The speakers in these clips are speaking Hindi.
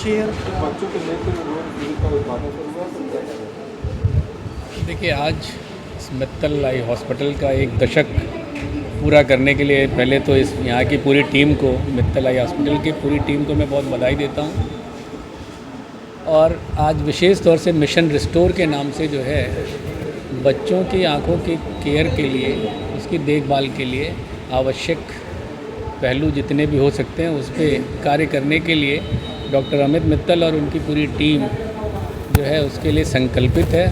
chair. बच्चों के लेकर रोड का उद्घाटन हुआ तो क्या करें? देखिए, आज इस मित्तल आई हॉस्पिटल का एक दशक पूरा करने के लिए पहले तो इस यहाँ की पूरी टीम को, मित्तल आई हॉस्पिटल की पूरी टीम को मैं बहुत बधाई देता हूँ। और आज विशेष तौर से मिशन रिस्टोर के नाम से जो है बच्चों की आँखों की केयर के लिए, उसकी देखभाल के लिए आवश्यक पहलू जितने भी हो सकते हैं उस पर कार्य करने के लिए डॉक्टर अमित मित्तल और उनकी पूरी टीम जो है उसके लिए संकल्पित है।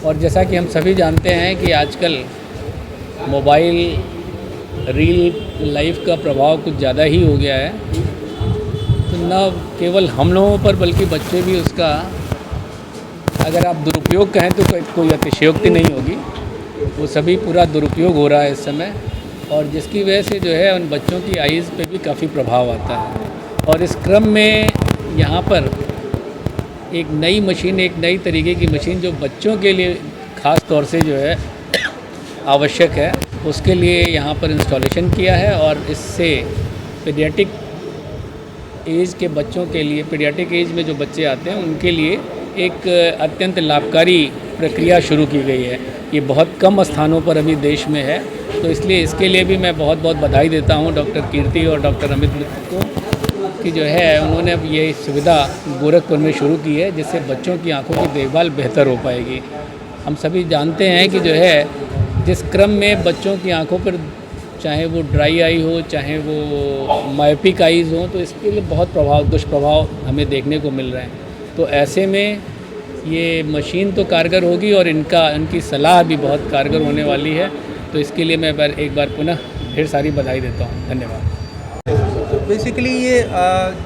और जैसा कि हम सभी जानते हैं कि आजकल मोबाइल रील लाइफ का प्रभाव कुछ ज़्यादा ही हो गया है, तो न केवल हम लोगों पर बल्कि बच्चे भी उसका, अगर आप दुरुपयोग कहें तो कोई अतिशयोक्ति नहीं होगी, वो सभी पूरा दुरुपयोग हो रहा है इस समय, और जिसकी वजह से जो है उन बच्चों की आइज़ पे भी काफ़ी प्रभाव आता है। और इस क्रम में यहाँ पर एक नई मशीन, एक नई तरीके की मशीन जो बच्चों के लिए ख़ास तौर से जो है आवश्यक है, उसके लिए यहाँ पर इंस्टॉलेशन किया है। और इससे पीडियाट्रिक एज के बच्चों के लिए, पीडियाट्रिक एज में जो बच्चे आते हैं उनके लिए एक अत्यंत लाभकारी प्रक्रिया शुरू की गई है। ये बहुत कम स्थानों पर अभी देश में है, तो इसलिए इसके लिए भी मैं बहुत बहुत बधाई देता हूँ डॉक्टर कीर्ति और डॉक्टर अमित मित्तल को कि जो है उन्होंने अब ये सुविधा गोरखपुर में शुरू की है, जिससे बच्चों की आंखों की देखभाल बेहतर हो पाएगी। हम सभी जानते हैं कि जो है जिस क्रम में बच्चों की आंखों पर, चाहे वो ड्राई आई हो, चाहे वो मायोपिक आइज़ हो, तो इसके लिए बहुत दुष्प्रभाव हमें देखने को मिल रहे हैं। तो ऐसे में ये मशीन तो कारगर होगी और इनकी सलाह भी बहुत कारगर होने वाली है, तो इसके लिए मैं एक बार पुनः ढेर सारी बधाई देता हूँ। धन्यवाद। तो बेसिकली ये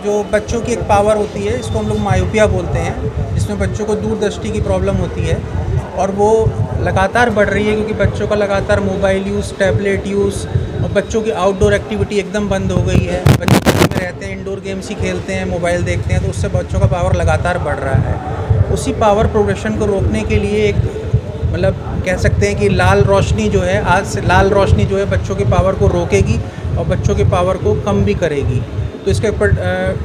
जो बच्चों की एक पावर होती है, इसको हम लोग मायोपिया बोलते हैं, जिसमें बच्चों को दूरदृष्टि की प्रॉब्लम होती है और वो लगातार बढ़ रही है क्योंकि बच्चों का लगातार मोबाइल यूज़, टैबलेट यूज़, और बच्चों की आउटडोर एक्टिविटी एकदम बंद हो गई है। बच्चे घर में रहते हैं, इंडोर गेम्स ही खेलते हैं, मोबाइल देखते हैं, तो उससे बच्चों का पावर लगातार बढ़ रहा है। उसी पावर प्रोग्रेशन को रोकने के लिए एक, मतलब कह सकते हैं कि लाल रोशनी जो है, आज से लाल रोशनी जो है बच्चों की पावर को रोकेगी और बच्चों की पावर को कम भी करेगी। तो इसके ऊपर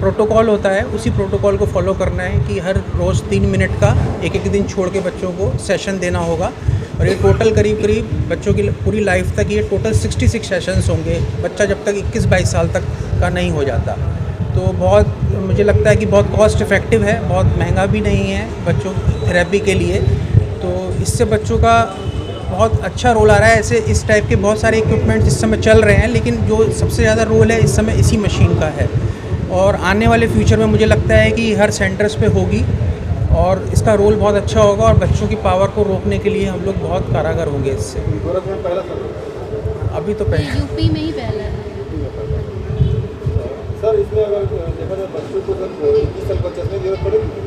प्रोटोकॉल होता है, उसी प्रोटोकॉल को फॉलो करना है कि हर रोज़ 3 मिनट का एक दिन छोड़ के बच्चों को सेशन देना होगा। और ये टोटल करीब बच्चों की पूरी लाइफ तक ये टोटल 66 सेशंस होंगे, बच्चा जब तक 21-22 साल तक का नहीं हो जाता। तो बहुत, मुझे लगता है कि बहुत कॉस्ट इफ़ेक्टिव है, बहुत महंगा भी नहीं है बच्चों की थेरेपी के लिए। तो इससे बच्चों का बहुत अच्छा रोल आ रहा है। ऐसे इस टाइप के बहुत सारे इक्विपमेंट्स इस समय चल रहे हैं, लेकिन जो सबसे ज़्यादा रोल है इस समय इसी मशीन का है। और आने वाले फ्यूचर में मुझे लगता है कि हर सेंटर्स पे होगी और इसका रोल बहुत अच्छा होगा और बच्चों की पावर को रोकने के लिए हम लोग बहुत कारगर होंगे इससे। अभी तो पहले यूपी में ही पहला है सर। इसमें अगर देखा जाए बच्चों को चश्मे की जरूरत पड़ेगी?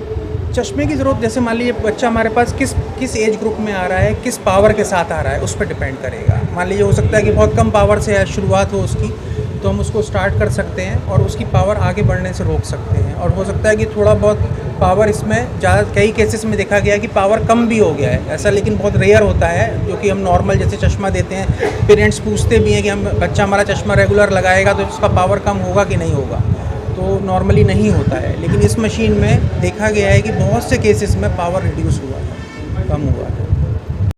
चश्मे की ज़रूरत, जैसे मान लीजिए बच्चा हमारे पास किस एज ग्रुप में आ रहा है, किस पावर के साथ आ रहा है, उस पर डिपेंड करेगा। मान लीजिए हो सकता है कि बहुत कम पावर से शुरुआत हो उसकी, तो हम उसको स्टार्ट कर सकते हैं और उसकी पावर आगे बढ़ने से रोक सकते हैं। और हो सकता है कि थोड़ा बहुत पावर इसमें ज़्यादा, कई केसेस में देखा गया है कि पावर कम भी हो गया है ऐसा, लेकिन बहुत रेयर होता है। जो कि हम नॉर्मल जैसे चश्मा देते हैं, पेरेंट्स पूछते भी हैं कि हम बच्चा हमारा चश्मा रेगुलर लगाएगा तो उसका पावर कम होगा कि नहीं होगा, तो नॉर्मली नहीं होता है। लेकिन इस मशीन में देखा गया है कि बहुत से केसेस में पावर रिड्यूस हुआ है, कम हुआ है।